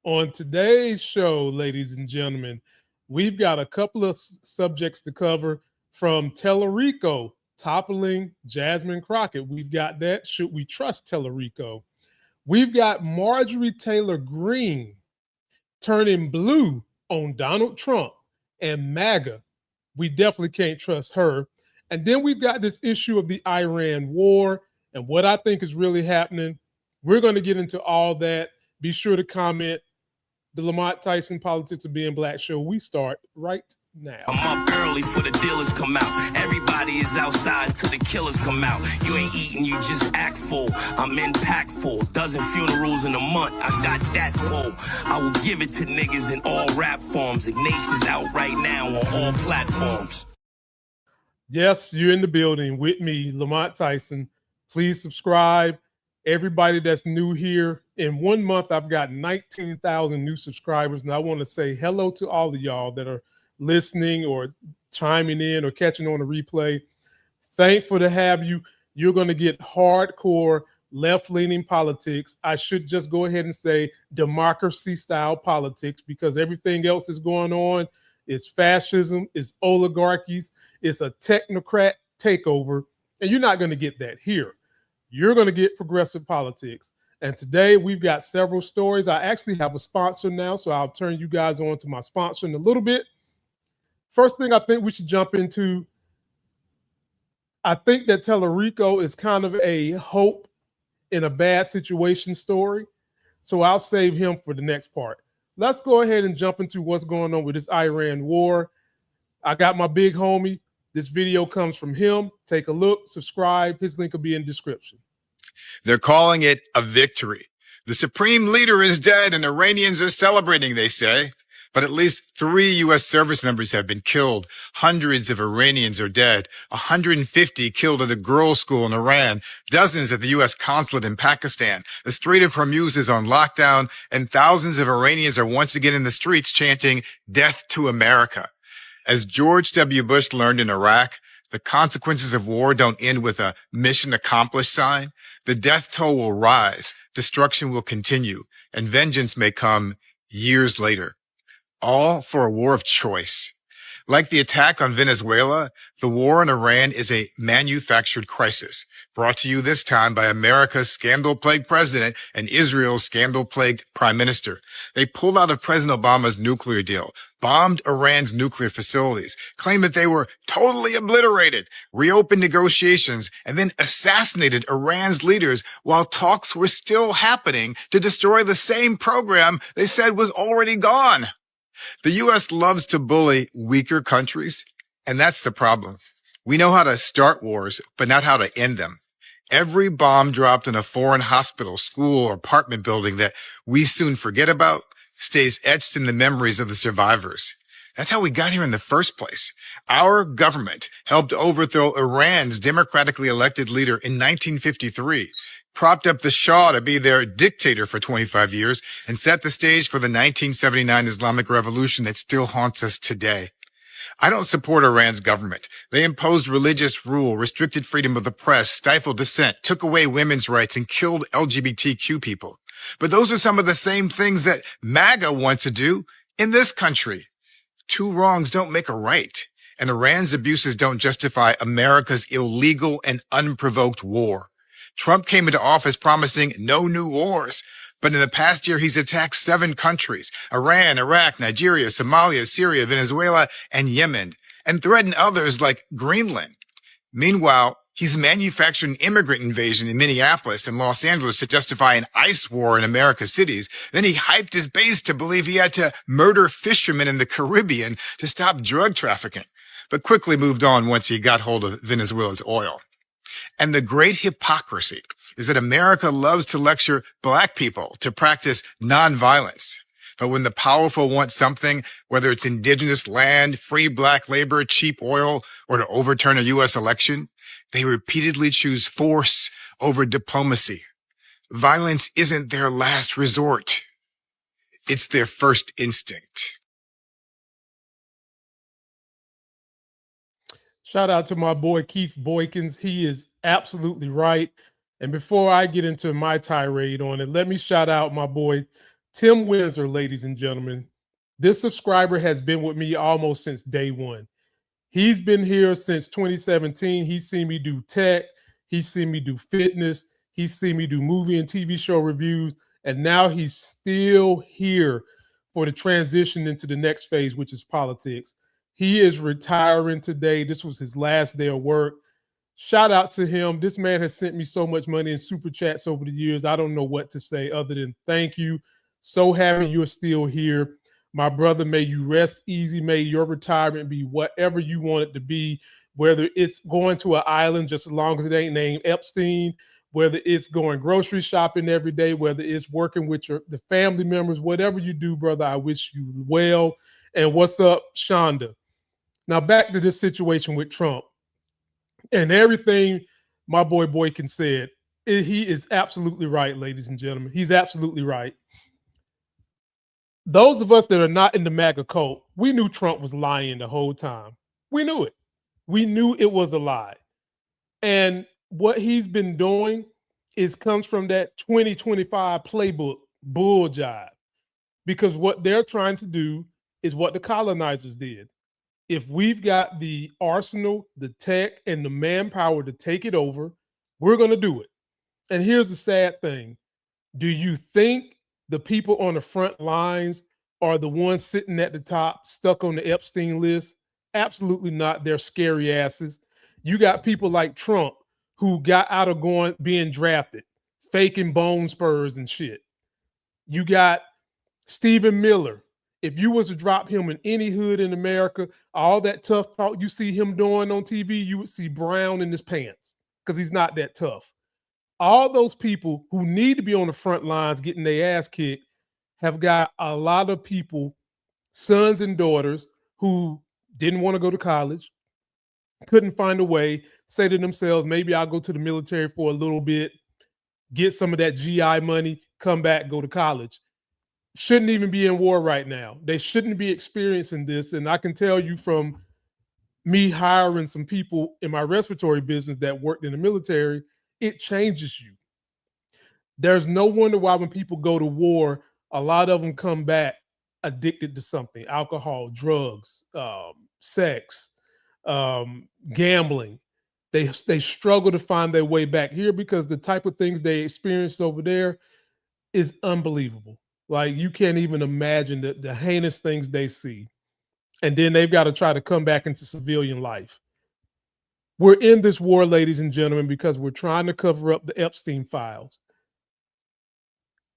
On today's show, ladies and gentlemen, we've got a couple of subjects to cover from Talarico toppling Jasmine Crockett. We've got that. Should we trust Talarico? We've got Marjorie Taylor Greene turning blue on Donald Trump and MAGA. We definitely can't trust her. And then we've got this issue of the Iran war and what I think is really happening. We're going to get into all that. Be sure to comment. The Lamont Tyson Politics of Being Black show. We start right now. I'm up early for the dealers come out. Everybody is outside till the killers come out. You ain't eating, you just act full. I'm impactful. Dozen funerals in a month. I got that pull. I will give it to niggas in all rap forms. Ignatius out right now on all platforms. Yes, you're in the building with me, Lamont Tyson. Please subscribe. Everybody that's new here, in 1 month, I've got 19,000 new subscribers. And I want to say hello to all of y'all that are listening or chiming in or catching on the replay. Thankful to have you. You're going to get hardcore left-leaning politics. I should just go ahead and say democracy-style politics, because everything else that's going on is fascism, is oligarchies, it's a technocrat takeover, and you're not going to get that here. You're going to get progressive politics. And today we've got several stories. I actually have a sponsor now, so I'll turn you guys on to my sponsor in a little bit. First thing I think we should jump into, I think that Talarico is kind of a hope in a bad situation story. So I'll save him for the next part. Let's go ahead and jump into what's going on with this Iran war. I got my big homie. This video comes from him. Take a look, subscribe. His link will be in the description. They're calling it a victory. The supreme leader is dead and Iranians are celebrating, they say. But at least 3 U.S. service members have been killed. Hundreds of Iranians are dead. 150 killed at a girls' school in Iran. Dozens at the U.S. consulate in Pakistan. The Strait of Hormuz is on lockdown, and thousands of Iranians are once again in the streets chanting, "Death to America." As George W. Bush learned in Iraq, the consequences of war don't end with a mission accomplished sign. The death toll will rise, destruction will continue, and vengeance may come years later. All for a war of choice. Like the attack on Venezuela, the war in Iran is a manufactured crisis, brought to you this time by America's scandal-plagued president and Israel's scandal-plagued prime minister. They pulled out of President Obama's nuclear deal, bombed Iran's nuclear facilities, claimed that they were totally obliterated, reopened negotiations, and then assassinated Iran's leaders while talks were still happening to destroy the same program they said was already gone. The U.S. loves to bully weaker countries, and that's the problem. We know how to start wars, but not how to end them. Every bomb dropped in a foreign hospital, school, or apartment building that we soon forget about stays etched in the memories of the survivors. That's how we got here in the first place. Our government helped overthrow Iran's democratically elected leader in 1953. Propped up the Shah to be their dictator for 25 years, and set the stage for the 1979 Islamic Revolution that still haunts us today. I don't support Iran's government. They imposed religious rule, restricted freedom of the press, stifled dissent, took away women's rights, and killed LGBTQ people. But those are some of the same things that MAGA wants to do in this country. 2 wrongs don't make a right, and Iran's abuses don't justify America's illegal and unprovoked war. Trump came into office promising no new wars, but in the past year, he's attacked 7 countries, Iran, Iraq, Nigeria, Somalia, Syria, Venezuela, and Yemen, and threatened others like Greenland. Meanwhile, he's manufactured an immigrant invasion in Minneapolis and Los Angeles to justify an ICE war in America's cities. Then he hyped his base to believe he had to murder fishermen in the Caribbean to stop drug trafficking, but quickly moved on once he got hold of Venezuela's oil. And the great hypocrisy is that America loves to lecture black people to practice nonviolence. But when the powerful want something, whether it's indigenous land, free black labor, cheap oil, or to overturn a U.S. election, they repeatedly choose force over diplomacy. Violence isn't their last resort. It's their first instinct. Shout out to my boy Keith Boykins. He is absolutely right. And before I get into my tirade on it, let me shout out my boy Tim Windsor, ladies and gentlemen. This subscriber has been with me almost since day one. He's been here since 2017. He's seen me do tech. He's seen me do fitness. He's seen me do movie and TV show reviews. And now he's still here for the transition into the next phase, which is politics. He is retiring today. This was his last day of work. Shout out to him. This man has sent me so much money in super chats over the years. I don't know what to say other than thank you. So happy you're still here. My brother, may you rest easy. May your retirement be whatever you want it to be, whether it's going to an island, just as long as it ain't named Epstein, whether it's going grocery shopping every day, whether it's working with the family members, whatever you do, brother, I wish you well. And what's up, Shonda? Now back to this situation with Trump and everything my boy Boykin said. He is absolutely right, ladies and gentlemen. He's absolutely right. Those of us that are not in the MAGA cult, we knew Trump was lying the whole time. We knew it. We knew it was a lie. And what he's been doing comes from that 2025 playbook bull jive. Because what they're trying to do is what the colonizers did. If we've got the arsenal, the tech, and the manpower to take it over, we're going to do it. And here's the sad thing. Do you think the people on the front lines are the ones sitting at the top, stuck on the Epstein list? Absolutely not. They're scary asses. You got people like Trump who got out of being drafted, faking bone spurs and shit. You got Stephen Miller. If you was to drop him in any hood in America, all that tough talk you see him doing on TV, you would see brown in his pants because he's not that tough. All those people who need to be on the front lines getting their ass kicked have got a lot of people, sons and daughters, who didn't want to go to college, couldn't find a way, say to themselves, maybe I'll go to the military for a little bit, get some of that GI money, come back, go to college. Shouldn't even be in war right now. They shouldn't be experiencing this. And I can tell you from me hiring some people in my respiratory business that worked in the military, it changes you. There's no wonder why when people go to war, a lot of them come back addicted to something: alcohol, drugs, sex, gambling. They struggle to find their way back here because the type of things they experienced over there is unbelievable. Like, you can't even imagine the heinous things they see. And then they've got to try to come back into civilian life. We're in this war, ladies and gentlemen, because we're trying to cover up the Epstein files.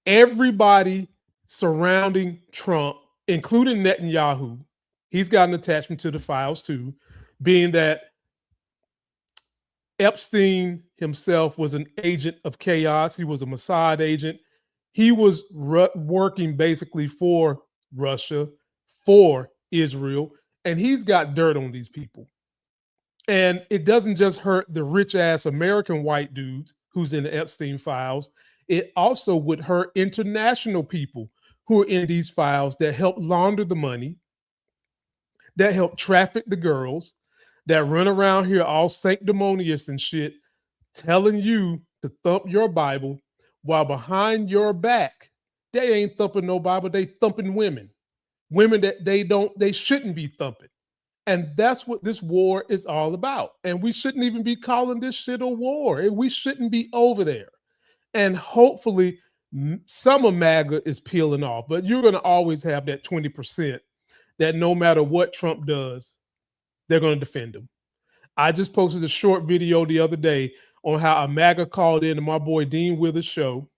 Everybody surrounding Trump, including Netanyahu, he's got an attachment to the files too, being that Epstein himself was an agent of chaos. He was a Mossad agent. He was working basically for Russia, for Israel, and he's got dirt on these people. And it doesn't just hurt the rich ass American white dudes who's in the Epstein files. It also would hurt international people who are in these files that help launder the money, that help traffic the girls, that run around here all sanctimonious and shit, telling you to thump your Bible while behind your back, they ain't thumping no Bible, they thumping women. Women that they shouldn't be thumping. And that's what this war is all about. And we shouldn't even be calling this shit a war. We shouldn't be over there. And hopefully some of MAGA is peeling off, but you're going to always have that 20% that no matter what Trump does, they're going to defend him. I just posted a short video the other day on how a MAGA called in to my boy Dean Withers' show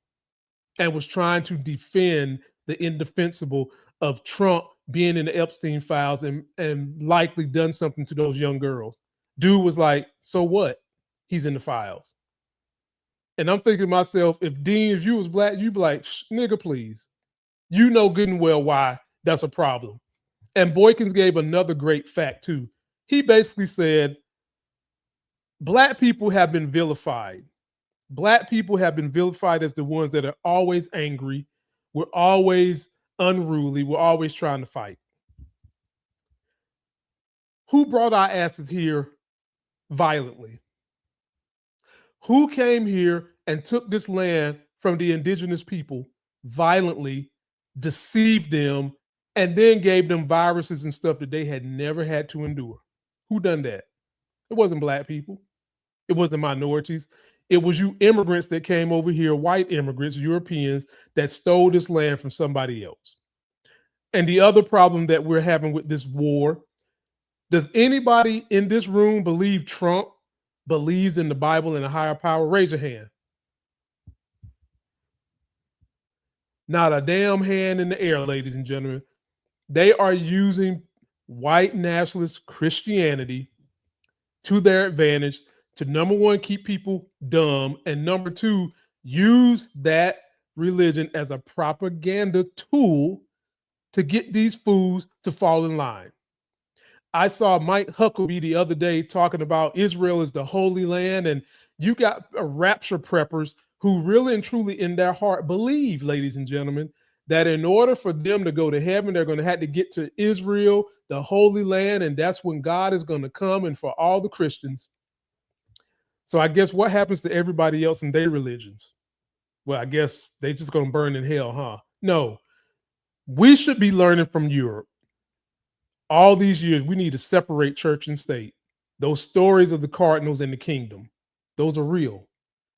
and was trying to defend the indefensible of Trump being in the Epstein files and likely done something to those young girls. Dude was like, so what? He's in the files. And I'm thinking to myself, if Dean, if you was black, you'd be like, nigga, please. You know good and well why that's a problem. And Boykins gave another great fact too. He basically said, black people have been vilified. Black people have been vilified as the ones that are always angry. We're always unruly. We're always trying to fight. Who brought our asses here violently? Who came here and took this land from the indigenous people violently deceived them, and then gave them viruses and stuff that they had never had to endure. Who done that? It wasn't black people. It wasn't minorities. It was you immigrants that came over here, white immigrants, Europeans, that stole this land from somebody else. And the other problem that we're having with this war, does anybody in this room believe Trump believes in the Bible and a higher power? Raise your hand. Not a damn hand in the air, ladies and gentlemen. They are using white nationalist Christianity to their advantage to, number one, keep people dumb, and number two, use that religion as a propaganda tool to get these fools to fall in line. I saw Mike Huckabee the other day talking about Israel is the Holy Land, and you got rapture preppers who really and truly in their heart believe, ladies and gentlemen, that in order for them to go to heaven, they're going to have to get to Israel, the Holy Land, and that's when God is going to come and for all the Christians. So I guess what happens to everybody else in their religions? Well, I guess they just going to burn in hell, huh? No, we should be learning from Europe. All these years, we need to separate church and state. Those stories of the cardinals and the kingdom, those are real.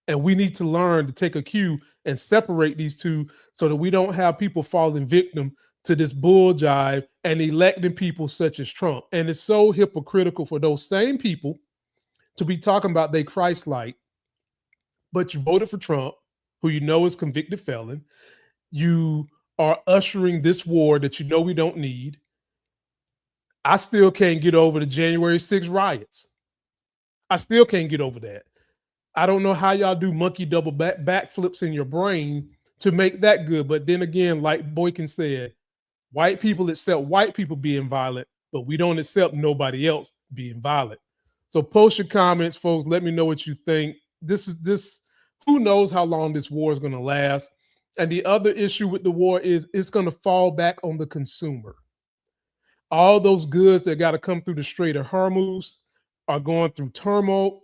And we need to learn to take a cue and separate these two so that we don't have people falling victim to this bull jive and electing people such as Trump. And it's so hypocritical for those same people to be talking about they Christ-like, but you voted for Trump, who you know is convicted felon. You are ushering this war that you know we don't need. I still can't get over the January 6th riots. I still can't get over that. I don't know how y'all do monkey double backflips in your brain to make that good. But then again, like Boykin said, white people accept white people being violent, but we don't accept nobody else being violent. So post your comments, folks. Let me know what you think. Who knows how long this war is going to last? And the other issue with the war is it's going to fall back on the consumer. All those goods that got to come through the Strait of Hormuz are going through turmoil.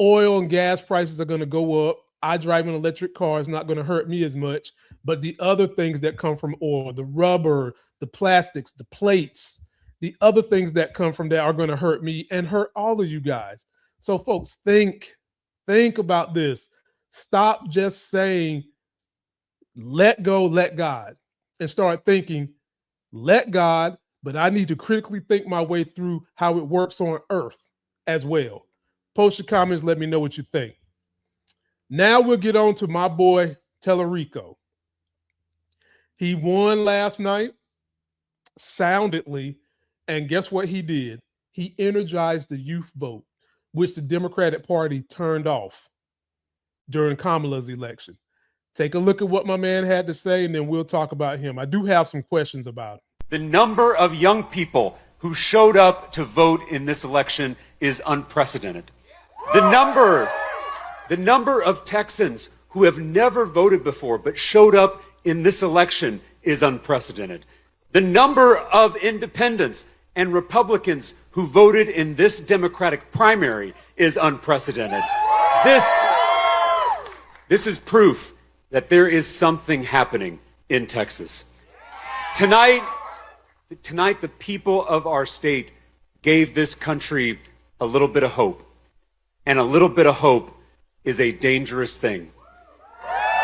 Oil and gas prices are going to go up. I drive an electric car. It's not going to hurt me as much. But the other things that come from oil, the rubber, the plastics, the plates, the other things that come from that are going to hurt me and hurt all of you guys. So folks, think about this. Stop just saying, let go, let God, and start thinking, let God, but I need to critically think my way through how it works on earth as well. Post your comments. Let me know what you think. Now we'll get on to my boy, Talarico. He won last night, soundedly, and guess what he did? He energized the youth vote, which the Democratic Party turned off during Kamala's election. Take a look at what my man had to say, and then we'll talk about him. I do have some questions about him. The number of young people who showed up to vote in this election is unprecedented. The number of Texans who have never voted before but showed up in this election is unprecedented. The number of independents and Republicans who voted in this Democratic primary is unprecedented. This is proof that there is something happening in Texas. Tonight, the people of our state gave this country a little bit of hope. And a little bit of hope is a dangerous thing.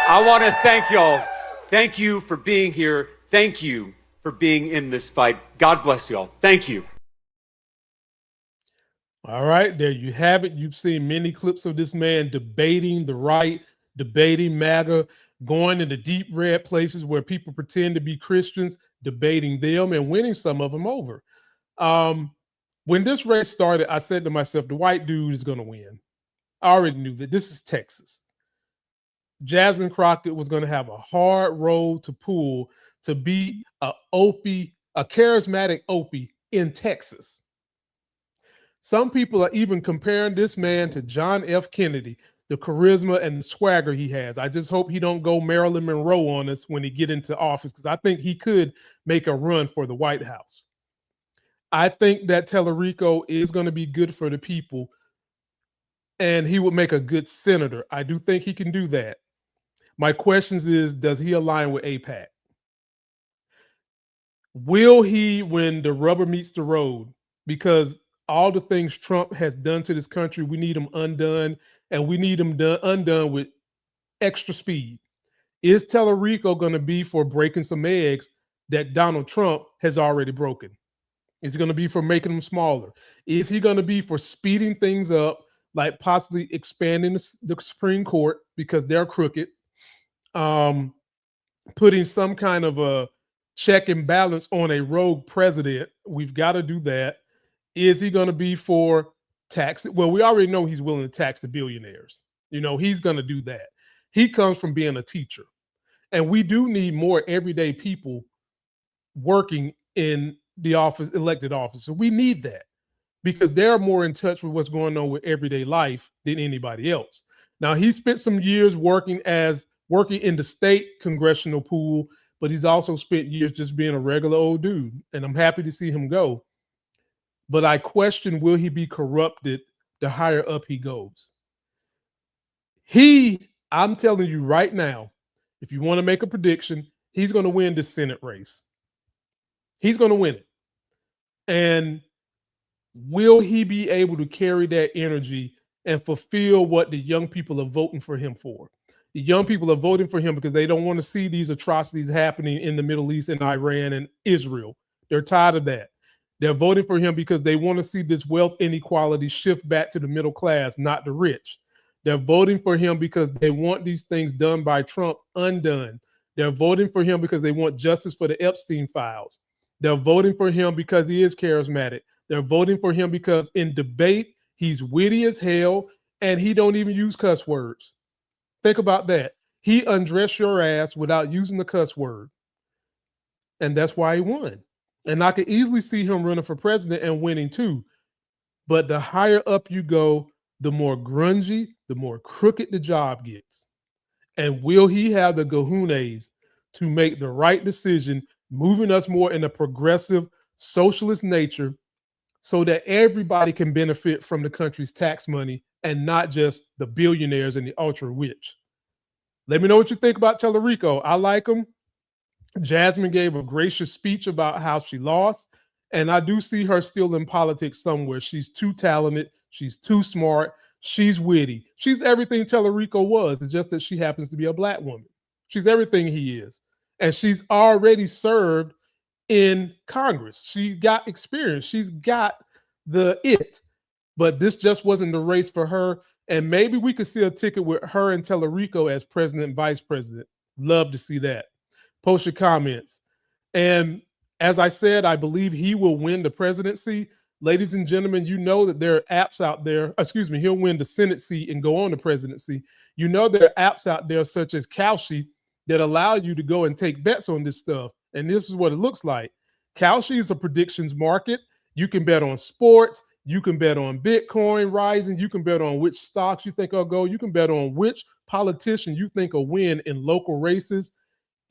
I want to thank y'all. Thank you for being here. Thank you for being in this fight. God bless y'all. Thank you. All right, there you have it. You've seen many clips of this man debating the right, debating MAGA, going into deep red places where people pretend to be Christians, debating them and winning some of them over. When this race started, I said to myself, the white dude is going to win. I already knew that. This is Texas. Jasmine Crockett was going to have a hard road to pull to be a charismatic Opie in Texas. Some people are even comparing this man to John F. Kennedy, the charisma and the swagger he has. I just hope he don't go Marilyn Monroe on us when he get into office, because I think he could make a run for the White House. I think that Talarico is going to be good for the people, and he would make a good senator. I do think he can do that. My question is, does he align with AIPAC? Will he, when the rubber meets the road, because all the things Trump has done to this country, we need them undone, and we need them undone with extra speed. Is Talarico going to be for breaking some eggs that Donald Trump has already broken? Is he going to be for making them smaller? Is he going to be for speeding things up, like possibly expanding the Supreme Court because they're crooked, putting some kind of a check and balance on a rogue president? We've got to do that. Is he going to be for tax? Well, we already know he's willing to tax the billionaires. You know, he's going to do that. He comes from being a teacher. And we do need more everyday people working in the office, elected office. So we need that because they're more in touch with what's going on with everyday life than anybody else. Now, he spent some years working in the state congressional pool, but he's also spent years just being a regular old dude. And I'm happy to see him go. But I question, will he be corrupted the higher up he goes? I'm telling you right now, if you want to make a prediction, he's going to win the Senate race. He's going to win it. And will he be able to carry that energy and fulfill what the young people are voting for him for? The young people are voting for him because they don't want to see these atrocities happening in the Middle East and Iran and Israel. They're tired of that. They're voting for him because they want to see this wealth inequality shift back to the middle class, not the rich. They're voting for him because they want these things done by Trump undone. They're voting for him because they want justice for the Epstein files. They're voting for him because he is charismatic. They're voting for him because in debate, he's witty as hell and he don't even use cuss words. Think about that. He undressed your ass without using the cuss word. And that's why he won. And I could easily see him running for president and winning too. But the higher up you go, the more grungy, the more crooked the job gets. And will he have the cojones to make the right decision, moving us more in a progressive socialist nature so that everybody can benefit from the country's tax money and not just the billionaires and the ultra rich? Let me know what you think about Talarico. I like him. Jasmine gave a gracious speech about how she lost. And I do see her still in politics somewhere. She's too talented. She's too smart. She's witty. She's everything Talarico was. It's just that she happens to be a black woman. She's everything he is. And she's already served in Congress. She got experience. She's got the it. But this just wasn't the race for her. And maybe we could see a ticket with her and Talarico as president and vice president. Love to see that. Post your comments. And as I said, I believe he will win the presidency. Ladies and gentlemen, you know that there are apps out there. Excuse me, he'll win the Senate seat and go on the presidency. You know there are apps out there such as Koushi that allow you to go and take bets on this stuff. And this is what it looks like. Koushi is a predictions market. You can bet on sports. You can bet on Bitcoin rising. You can bet on which stocks you think will go. You can bet on which politician you think will win in local races.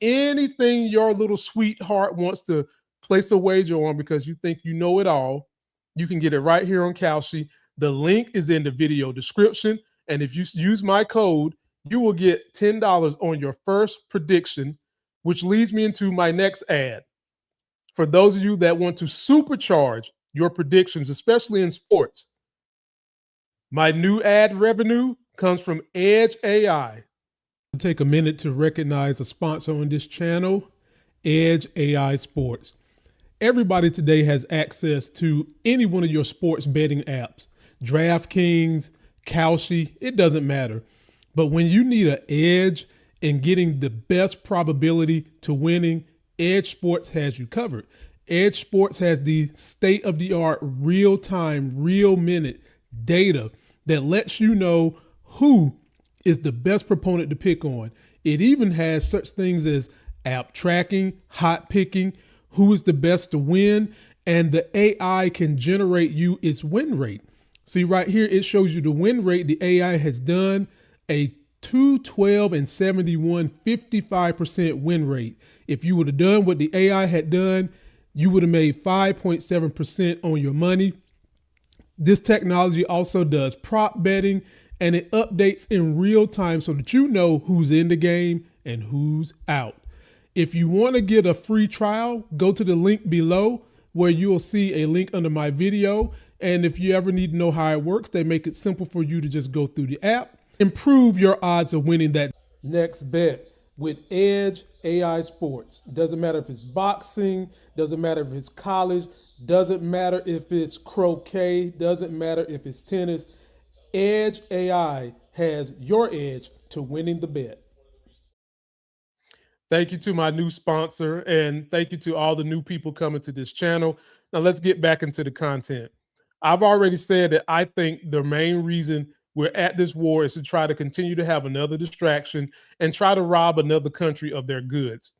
Anything your little sweetheart wants to place a wager on because you think you know it all, you can get it right here on Koushi. The link is in the video description. And if you use my code, you will get $10 on your first prediction, which leads me into my next ad. For those of you that want to supercharge your predictions, especially in sports, my new ad revenue comes from Edge AI. Take a minute to recognize a sponsor on this channel, Edge AI Sports. Everybody today has access to any one of your sports betting apps, DraftKings, Koushi, it doesn't matter. But when you need an edge in getting the best probability to winning, Edge Sports has you covered. Edge Sports has the state-of-the-art, real-time, real-minute data that lets you know who is the best proponent to pick on. It even has such things as app tracking, hot picking, who is the best to win, and the AI can generate you its win rate. See right here, it shows you the win rate the AI has done, a 212 and 71, 55% win rate. If you would have done what the AI had done, you would have made 5.7% on your money. This technology also does prop betting, and it updates in real time so that you know who's in the game and who's out. If you want to get a free trial, go to the link below where you will see a link under my video. And if you ever need to know how it works, they make it simple for you to just go through the app. Improve your odds of winning that next bet with Edge AI Sports. Doesn't matter if it's boxing, doesn't matter if it's college, doesn't matter if it's croquet, doesn't matter if it's tennis. Edge AI has your edge to winning the bet. Thank you to my new sponsor, and thank you to all the new people coming to this channel. Now let's get back into the content. I've already said that I think the main reason we're at this war is to try to continue to have another distraction and try to rob another country of their goods.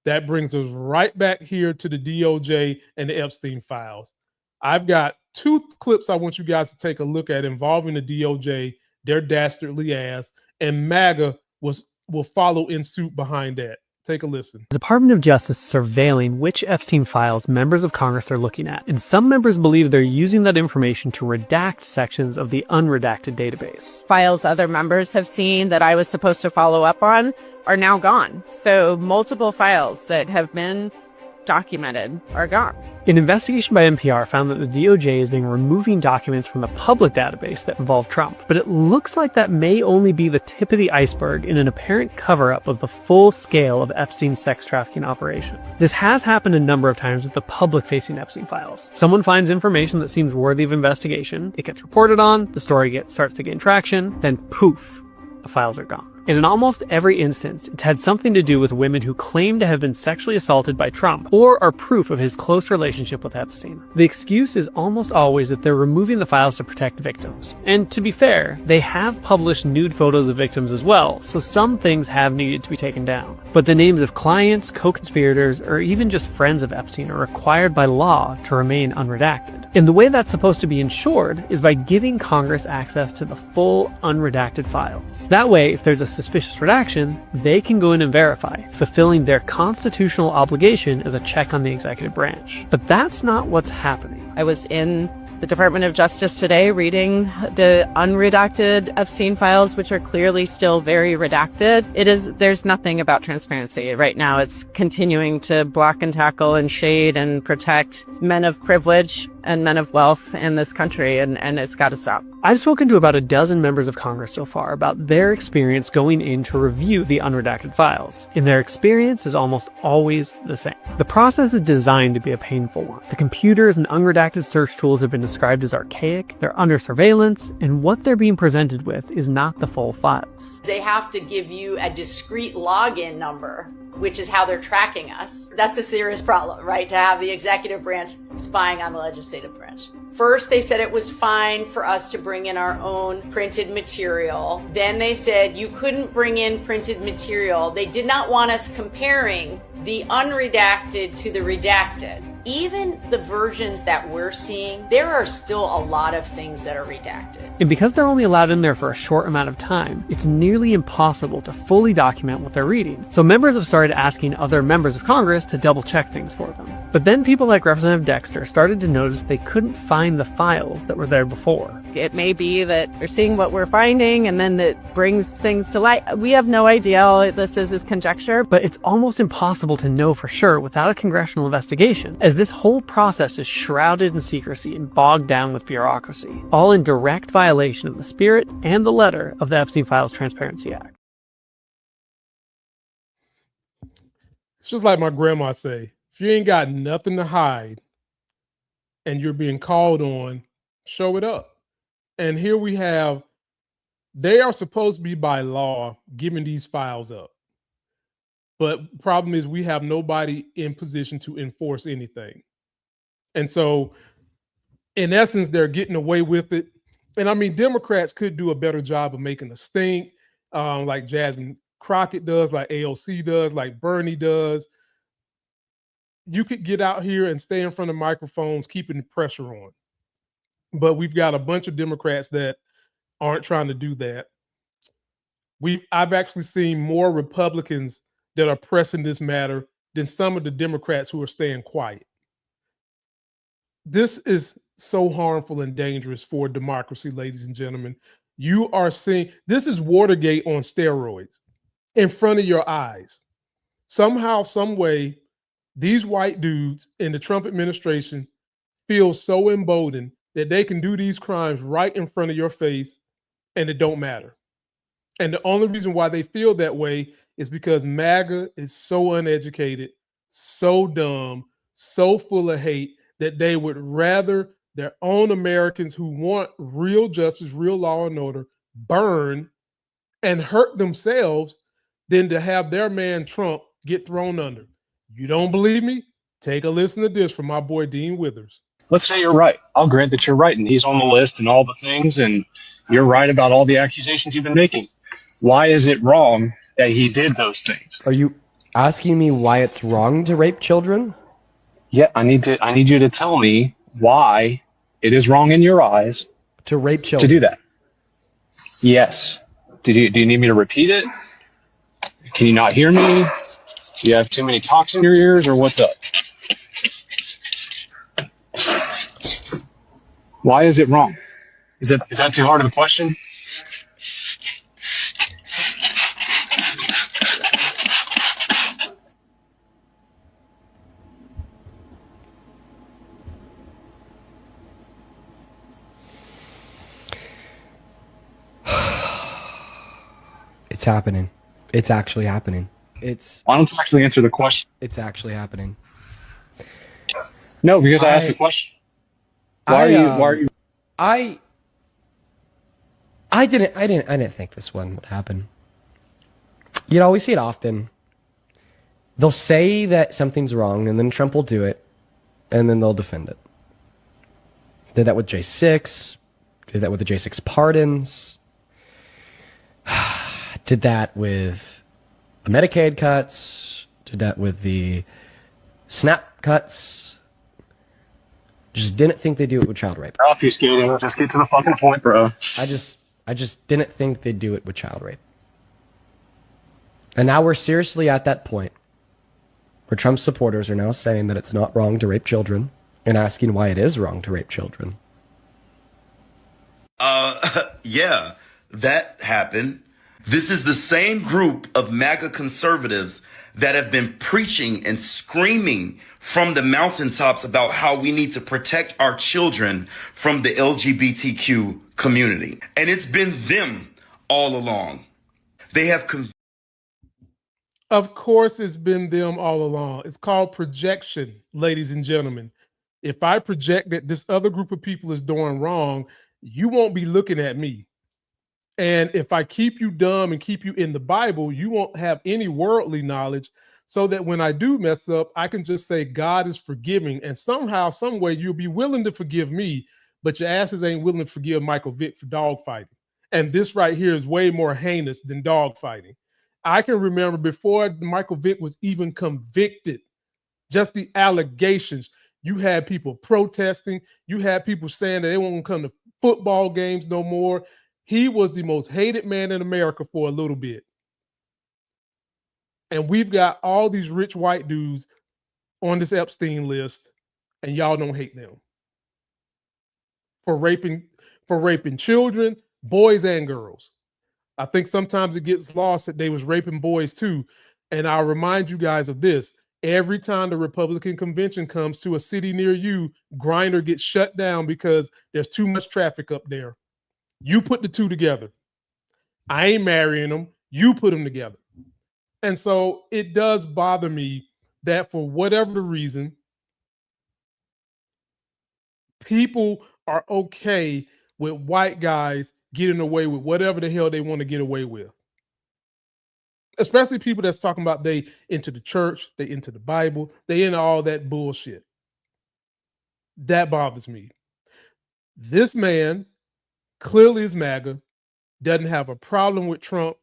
That brings us right back here to the DOJ and the Epstein files. I've got two clips I want you guys to take a look at involving the DOJ, their dastardly ass, and MAGA will follow in suit behind that. Take a listen. The Department of Justice is surveilling which Epstein files members of Congress are looking at, and some members believe they're using that information to redact sections of the unredacted database. Files other members have seen that I was supposed to follow up on are now gone. So multiple files that have been documented are gone. An investigation by NPR found that the DOJ has been removing documents from the public database that involve Trump, but it looks like that may only be the tip of the iceberg in an apparent cover-up of the full scale of Epstein's sex trafficking operation. This has happened a number of times with the public-facing Epstein files. Someone finds information that seems worthy of investigation, it gets reported on, the story starts to gain traction, then poof, the files are gone. And in almost every instance, it's had something to do with women who claim to have been sexually assaulted by Trump, or are proof of his close relationship with Epstein. The excuse is almost always that they're removing the files to protect victims. And to be fair, they have published nude photos of victims as well, so some things have needed to be taken down. But the names of clients, co-conspirators, or even just friends of Epstein are required by law to remain unredacted. And the way that's supposed to be ensured is by giving Congress access to the full unredacted files. That way, if there's a suspicious redaction, they can go in and verify, fulfilling their constitutional obligation as a check on the executive branch. But that's not what's happening. I was in the Department of Justice today reading the unredacted Epstein files, which are clearly still very redacted. There's nothing about transparency. Right now, it's continuing to block and tackle and shade and protect men of privilege and men of wealth in this country, and it's got to stop. I've spoken to about a dozen members of Congress so far about their experience going in to review the unredacted files, and their experience is almost always the same. The process is designed to be a painful one. The computers and unredacted search tools have been described as archaic, they're under surveillance, and what they're being presented with is not the full files. They have to give you a discrete login number, which is how they're tracking us. That's a serious problem, right? To have the executive branch spying on the legislative branch. First, they said it was fine for us to bring in our own printed material. Then they said you couldn't bring in printed material. They did not want us comparing the unredacted to the redacted. Even the versions that we're seeing, there are still a lot of things that are redacted. And because they're only allowed in there for a short amount of time, it's nearly impossible to fully document what they're reading. So members have started asking other members of Congress to double check things for them. But then people like Representative Dexter started to notice they couldn't find the files that were there before. It may be that they're seeing what we're finding and then that brings things to light. We have no idea. All this is conjecture. But it's almost impossible to know for sure without a congressional investigation, as this whole process is shrouded in secrecy and bogged down with bureaucracy, all in direct violation of the spirit and the letter of the Epstein Files Transparency Act. It's just like my grandma say, if you ain't got nothing to hide and you're being called on, show it up. And here we have, they are supposed to be by law giving these files up. But problem is we have nobody in position to enforce anything. And so in essence, they're getting away with it. And I mean, Democrats could do a better job of making a stink, like Jasmine Crockett does, like AOC does, like Bernie does. You could get out here and stay in front of microphones, keeping the pressure on. But we've got a bunch of Democrats that aren't trying to do that. I've actually seen more Republicans that are pressing this matter than some of the Democrats who are staying quiet. This is so harmful and dangerous for democracy, ladies and gentlemen. You are seeing, this is Watergate on steroids in front of your eyes. Somehow, some way, these white dudes in the Trump administration feel so emboldened that they can do these crimes right in front of your face and it don't matter. And the only reason why they feel that way is because MAGA is so uneducated, so dumb, so full of hate that they would rather their own Americans who want real justice, real law and order burn and hurt themselves than to have their man Trump get thrown under. You don't believe me? Take a listen to this from my boy Dean Withers. Let's say you're right. I'll grant that you're right, and he's on the list and all the things, and you're right about all the accusations you've been making. Why is it wrong that he did those things? Are you asking me why it's wrong to rape children? Yeah, I need you to tell me why it is wrong in your eyes to rape children. To do that. Yes. Do you need me to repeat it? Can you not hear me? Do you have too many talks in your ears, or what's up? Why is it wrong? Is that too hard of a question? It's happening. It's actually happening. Why don't you actually answer the question? It's actually happening. No, because I asked the question. Why are you? I didn't think this one would happen. You know, we see it often. They'll say that something's wrong, and then Trump will do it, and then they'll defend it. Did that with J6. Did that with the J6 pardons. Did that with the Medicaid cuts. Did that with the SNAP cuts. Just didn't think they'd do it with child rape. Obfuscating. Let's just get to the fucking point, bro. I just didn't think they'd do it with child rape. And now we're seriously at that point where Trump supporters are now saying that it's not wrong to rape children and asking why it is wrong to rape children. Yeah, that happened. This is the same group of MAGA conservatives that have been preaching and screaming from the mountaintops about how we need to protect our children from the LGBTQ community. And it's been them all along. They have... Of course, it's been them all along. It's called projection, ladies and gentlemen. If I project that this other group of people is doing wrong, you won't be looking at me. And if I keep you dumb and keep you in the Bible, you won't have any worldly knowledge, so that when I do mess up, I can just say God is forgiving. And somehow, some way, you'll be willing to forgive me, but your asses ain't willing to forgive Michael Vick for dogfighting. And this right here is way more heinous than dogfighting. I can remember before Michael Vick was even convicted, just the allegations. You had people protesting. You had people saying that they won't come to football games no more. He was the most hated man in America for a little bit. And we've got all these rich white dudes on this Epstein list, and y'all don't hate them for raping children, boys and girls. I think sometimes it gets lost that they was raping boys too. And I'll remind you guys of this. Every time the Republican convention comes to a city near you, Grindr gets shut down because there's too much traffic up there. You put the two together. I ain't marrying them. You put them together. And so it does bother me that for whatever the reason, people are okay with white guys getting away with whatever the hell they want to get away with. Especially people that's talking about they into the church, they into the Bible, they into all that bullshit. That bothers me. This man clearly is MAGA, doesn't have a problem with Trump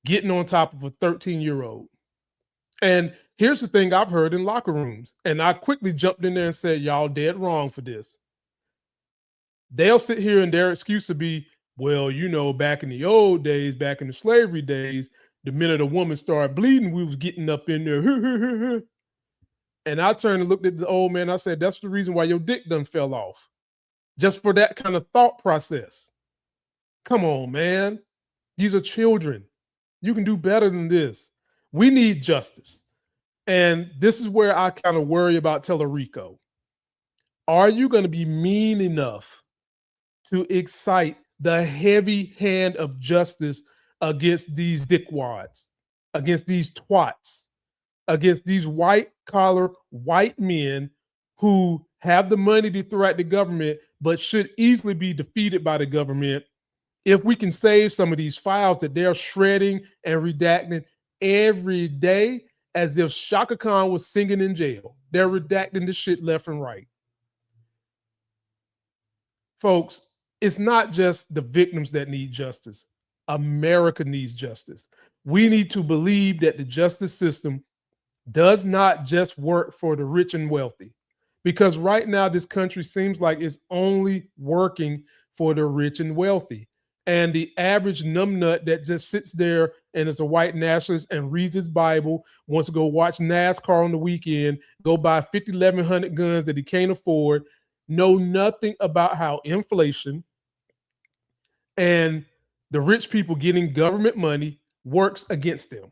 getting on top of a 13-year-old. And here's the thing I've heard in locker rooms, and I quickly jumped in there and said, y'all dead wrong for this. They'll sit here and their excuse to be, well, you know, back in the old days, back in the slavery days, the minute a woman started bleeding, we was getting up in there. And I turned and looked at the old man. I said, that's the reason why your dick done fell off. Just for that kind of thought process. Come on, man. These are children. You can do better than this. We need justice. And this is where I kind of worry about Talarico. Are you going to be mean enough to excite the heavy hand of justice against these dickwads, against these twats, against these white-collar white men who have the money to throw at the government but should easily be defeated by the government if we can save some of these files that they're shredding and redacting every day as if Shaka Khan was singing in jail. They're redacting this shit left and right. Folks, it's not just the victims that need justice. America needs justice. We need to believe that the justice system does not just work for the rich and wealthy, because right now this country seems like it's only working for the rich and wealthy. And the average numbnut that just sits there and is a white nationalist and reads his Bible, wants to go watch NASCAR on the weekend, go buy 5,100 guns that he can't afford, know nothing about how inflation and the rich people getting government money works against them.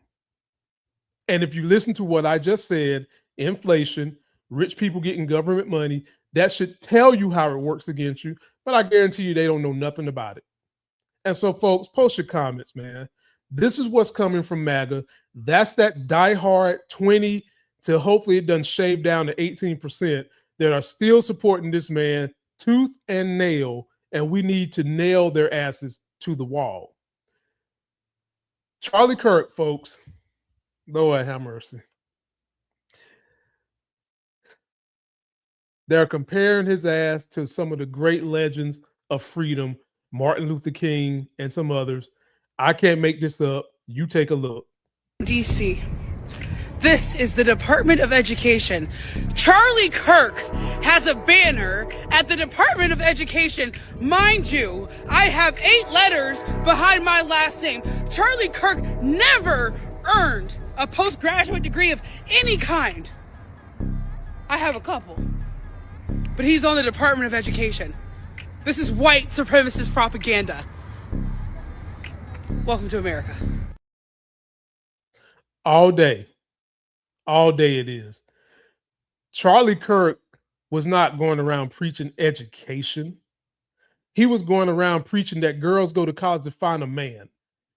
And if you listen to what I just said, inflation, rich people getting government money, that should tell you how it works against you. But I guarantee you they don't know nothing about it. And so, folks, post your comments, man. This is what's coming from MAGA. That's that diehard 20 to hopefully it done shaved down to 18% that are still supporting this man tooth and nail, and we need to nail their asses to the wall. Charlie Kirk, folks. Lord have mercy. They're comparing his ass to some of the great legends of freedom, Martin Luther King and some others. I can't make this up. You take a look. DC. This is the Department of Education. Charlie Kirk has a banner at the Department of Education. Mind you, I have 8 letters behind my last name. Charlie Kirk never earned a postgraduate degree of any kind. I have a couple, but he's on the Department of Education. This is white supremacist propaganda. Welcome to America. All day it is. Charlie Kirk was not going around preaching education. He was going around preaching that girls go to college to find a man.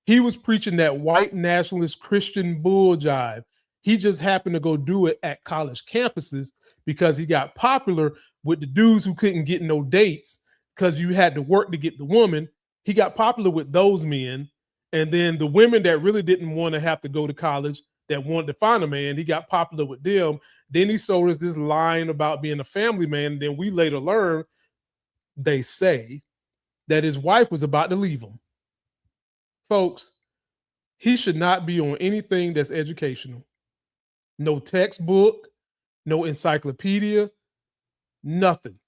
He was preaching that white nationalist Christian bull jive. He just happened to go do it at college campuses because he got popular with the dudes who couldn't get no dates because you had to work to get the woman. He got popular with those men. And then the women that really didn't want to have to go to college, that wanted to find a man, he got popular with them. Then he sold us this line about being a family man. And then we later learned, they say, that his wife was about to leave him. Folks, he should not be on anything that's educational. No textbook, no encyclopedia, nothing.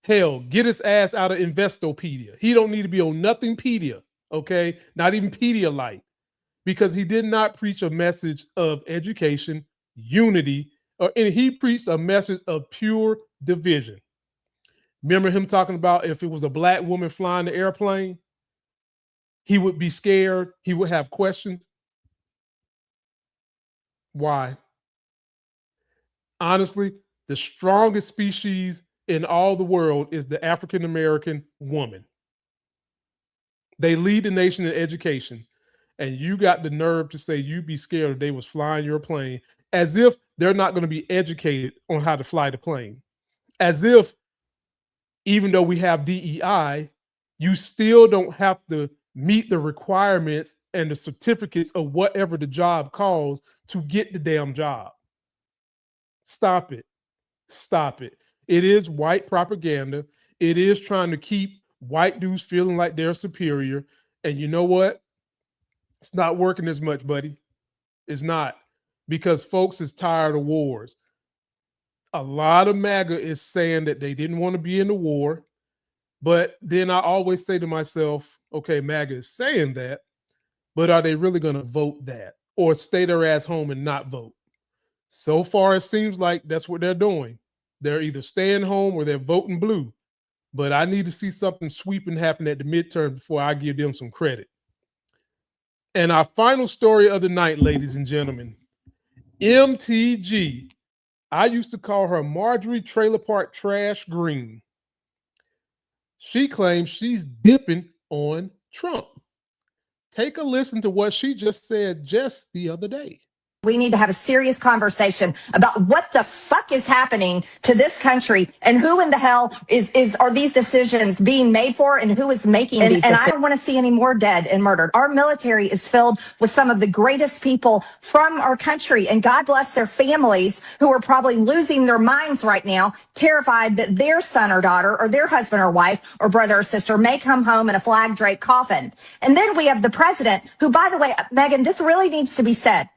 Hell, get his ass out of Investopedia. He don't need to be on nothingpedia, okay? Not even Pedialyte, because he did not preach a message of education, unity, and he preached a message of pure division. Remember him talking about if it was a black woman flying the airplane, he would be scared. He would have questions. Why? Honestly, the strongest species in all the world is the African-American woman. They lead the nation in education. And you got the nerve to say you'd be scared if they was flying your plane, as if they're not going to be educated on how to fly the plane. As if, even though we have DEI, you still don't have to meet the requirements and the certificates of whatever the job calls to get the damn job. Stop it. Stop it. It is white propaganda. It is trying to keep white dudes feeling like they're superior. And you know what? It's not working as much, buddy. It's not, because folks is tired of wars. A lot of MAGA is saying that they didn't want to be in the war. But then I always say to myself, okay, MAGA is saying that, but are they really going to vote that or stay their ass home and not vote? So far, it seems like that's what they're doing. They're either staying home or they're voting blue. But I need to see something sweeping happen at the midterm before I give them some credit. And our final story of the night, ladies and gentlemen, MTG. I used to call her Marjorie Trailer Park Trash Greene. She claims she's dipping on Trump. Take a listen to what she just said just the other day. We need to have a serious conversation about what the fuck is happening to this country and who in the hell are these decisions being made for and who is making these decisions. And I don't want to see any more dead and murdered. Our military is filled with some of the greatest people from our country, and God bless their families who are probably losing their minds right now, terrified that their son or daughter or their husband or wife or brother or sister may come home in a flag draped coffin. And then we have the president who, by the way, Megan, this really needs to be said.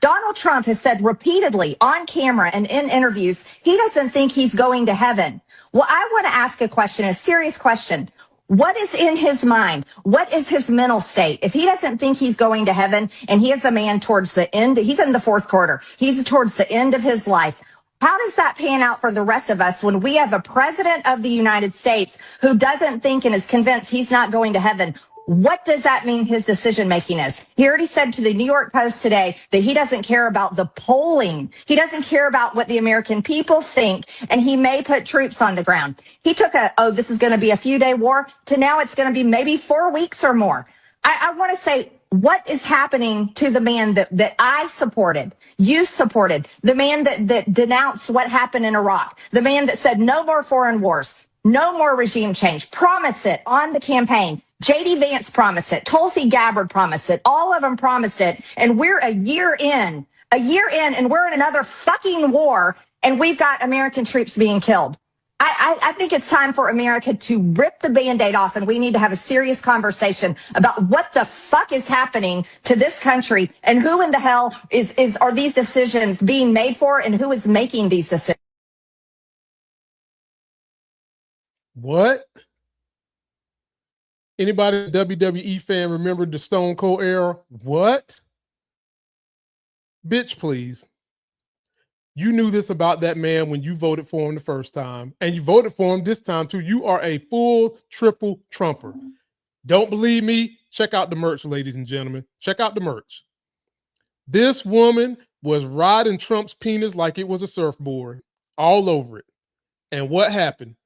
Donald Trump has said repeatedly on camera and in interviews, he doesn't think he's going to heaven. Well, I want to ask a question, a serious question. What is in his mind? What is his mental state? If he doesn't think he's going to heaven and he is a man towards the end, he's in the fourth quarter, he's towards the end of his life. How does that pan out for the rest of us when we have a president of the United States who doesn't think and is convinced he's not going to heaven? What does that mean his decision making is? He already said to the New York Post today that he doesn't care about the polling. He doesn't care about what the American people think, and he may put troops on the ground. He took this is going to be a few-day war, to now it's going to be maybe 4 weeks or more. I want to say, what is happening to the man that I supported, you supported, the man that denounced what happened in Iraq, the man that said no more foreign wars, no more regime change, promised it on the campaign. J.D. Vance promised it. Tulsi Gabbard promised it. All of them promised it. And we're a year in, and we're in another fucking war, and we've got American troops being killed. I think it's time for America to rip the Band-Aid off, and we need to have a serious conversation about what the fuck is happening to this country and who in the hell are these decisions being made for and who is making these decisions. What? Anybody WWE fan remember the Stone Cold era? What? Bitch, please. You knew this about that man when you voted for him the first time, and you voted for him this time too. You are a full triple Trumper. Don't believe me? Check out the merch, ladies and gentlemen. Check out the merch. This woman was riding Trump's penis like it was a surfboard all over it. And what happened?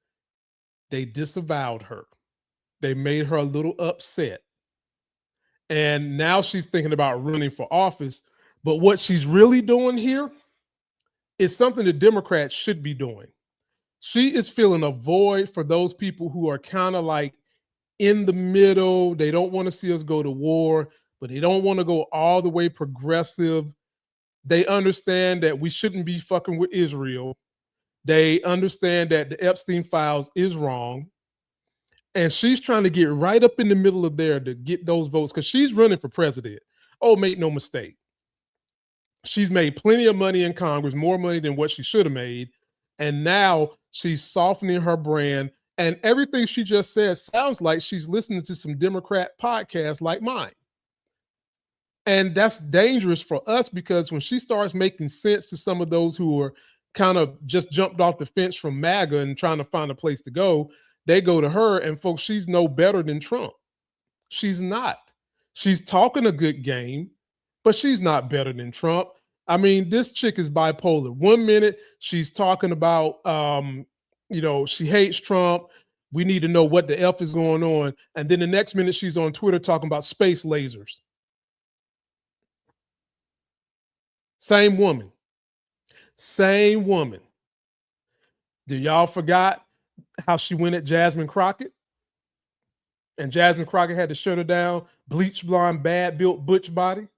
They disavowed her. They made her a little upset. And now she's thinking about running for office. But what she's really doing here is something the Democrats should be doing. She is filling a void for those people who are kind of like in the middle. They don't want to see us go to war, but they don't want to go all the way progressive. They understand that we shouldn't be fucking with Israel. They understand that the Epstein files is wrong. And she's trying to get right up in the middle of there to get those votes because she's running for president. Oh, make no mistake. She's made plenty of money in Congress, more money than what she should have made. And now she's softening her brand. And everything she just said sounds like she's listening to some Democrat podcasts like mine. And that's dangerous for us because when she starts making sense to some of those who are kind of just jumped off the fence from MAGA and trying to find a place to go, they go to her, and folks, she's no better than Trump. She's not. She's talking a good game, but she's not better than Trump. I mean, this chick is bipolar. 1 minute, she's talking about, she hates Trump. We need to know what the F is going on. And then the next minute, she's on Twitter talking about space lasers. Same woman. Same woman. Do y'all forgot how she went at Jasmine Crockett? And Jasmine Crockett had to shut her down. Bleach blonde, bad built butch body.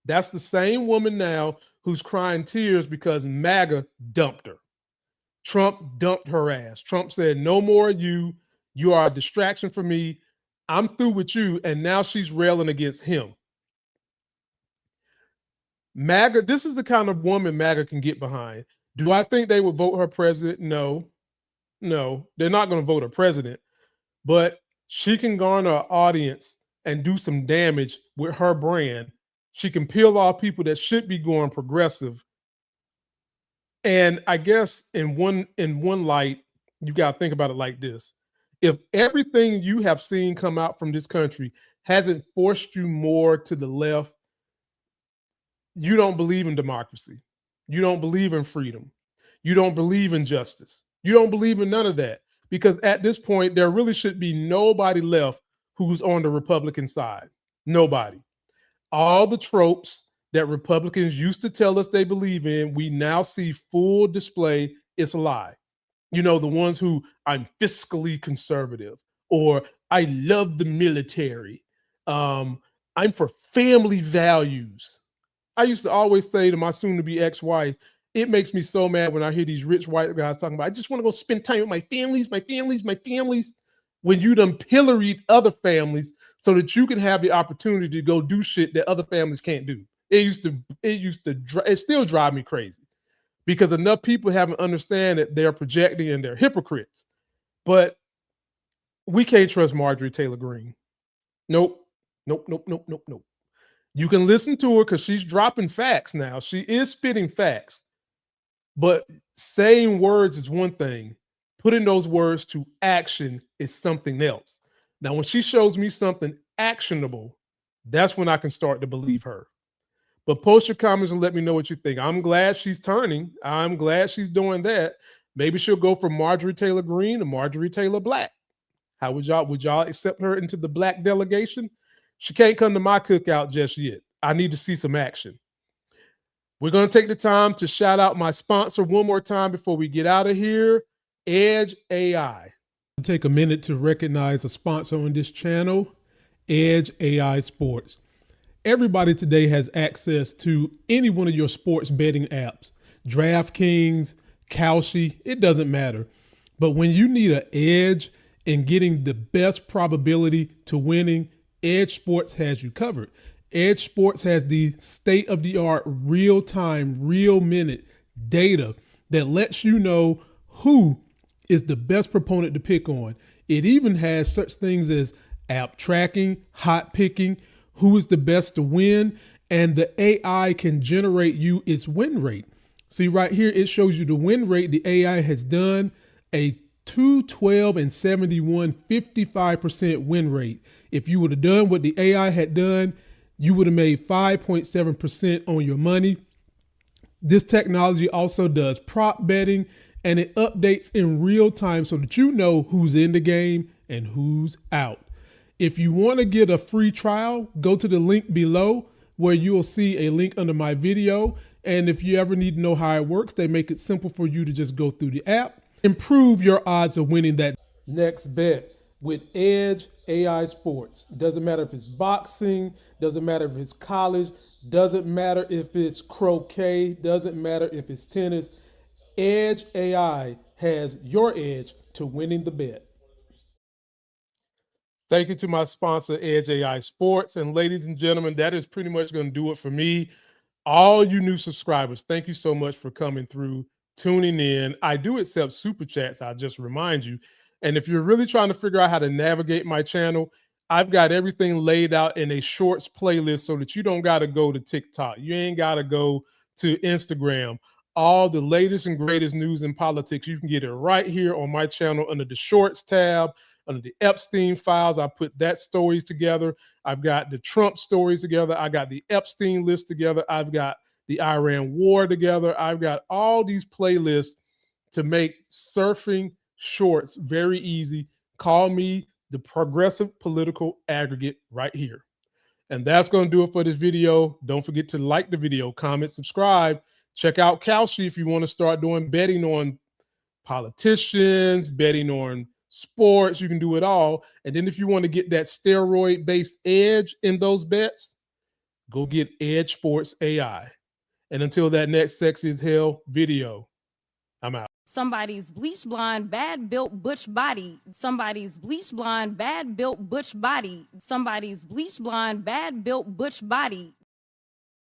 That's the same woman now who's crying tears because MAGA dumped her. Trump dumped her ass. Trump said, no more of you. You are a distraction for me. I'm through with you. And now she's railing against him. MAGA, this is the kind of woman MAGA can get behind. Do I think they would vote her president? No. No, they're not going to vote her president. But she can garner an audience and do some damage with her brand. She can peel off people that should be going progressive. And I guess in one light, you got to think about it like this. If everything you have seen come out from this country hasn't forced you more to the left, you don't believe in democracy. You don't believe in freedom. You don't believe in justice. You don't believe in none of that. Because at this point, there really should be nobody left who's on the Republican side. Nobody. All the tropes that Republicans used to tell us they believe in, we now see full display. It's a lie. You know, the ones who I'm fiscally conservative, or I love the military. I'm for family values. I used to always say to my soon-to-be ex-wife, it makes me so mad when I hear these rich white guys talking about, I just want to go spend time with my families. When you done pilloried other families so that you can have the opportunity to go do shit that other families can't do. It still drive me crazy because enough people haven't understand that they're projecting and they're hypocrites. But we can't trust Marjorie Taylor Greene. Nope. You can listen to her because she's dropping facts now. She is spitting facts. But saying words is one thing. Putting those words to action is something else. Now, when she shows me something actionable, that's when I can start to believe her. But post your comments and let me know what you think. I'm glad she's turning. I'm glad she's doing that. Maybe she'll go from Marjorie Taylor Greene to Marjorie Taylor Black. How would y'all accept her into the Black delegation? She can't come to my cookout just yet. I need to see some action. We're going to take the time to shout out my sponsor one more time before we get out of here, Edge AI. Take a minute to recognize a sponsor on this channel, Edge AI Sports. Everybody today has access to any one of your sports betting apps, DraftKings, Koushi, it doesn't matter. But when you need an edge in getting the best probability to winning, Edge Sports has you covered. Edge Sports has the state-of-the-art, real-time, real-minute data that lets you know who is the best proponent to pick on. It even has such things as app tracking, hot picking, who is the best to win, and the AI can generate you its win rate. See right here, it shows you the win rate the AI has done, a 212 and 71, 55% win rate. If you would have done what the AI had done, you would have made 5.7% on your money. This technology also does prop betting, and it updates in real time so that you know who's in the game and who's out. If you want to get a free trial, go to the link below where you will see a link under my video. And if you ever need to know how it works, they make it simple for you to just go through the app. Improve your odds of winning that next bet with Edge AI Sports. Doesn't matter if it's boxing, doesn't matter if it's college, doesn't matter if it's croquet, doesn't matter if it's tennis. Edge AI has your edge to winning the bet. Thank you to my sponsor, Edge AI Sports. And ladies and gentlemen, that is pretty much going to do it for me. All you new subscribers, thank you so much for coming through, tuning in. I do accept super chats, I'll just remind you. And if you're really trying to figure out how to navigate my channel, I've got everything laid out in a shorts playlist so that you don't got to go to TikTok. You ain't got to go to Instagram. All the latest and greatest news in politics, you can get it right here on my channel under the shorts tab, under the Epstein files. I put that stories together. I've got the Trump stories together. I got the Epstein list together. I've got the Iran war together. I've got all these playlists to make surfing shorts very easy. Call me the progressive political aggregate right here. And that's going to do it for this video. Don't forget to like the video, comment, subscribe. Check out Koushi if you want to start doing betting on politicians, betting on sports. You can do it all. And then if you want to get that steroid-based edge in those bets, go get Edge Sports AI. And until that next sexy as hell video, I'm out. Somebody's bleach blonde, bad built butch body. Somebody's bleach blonde, bad built butch body. Somebody's bleach blonde, bad built butch body.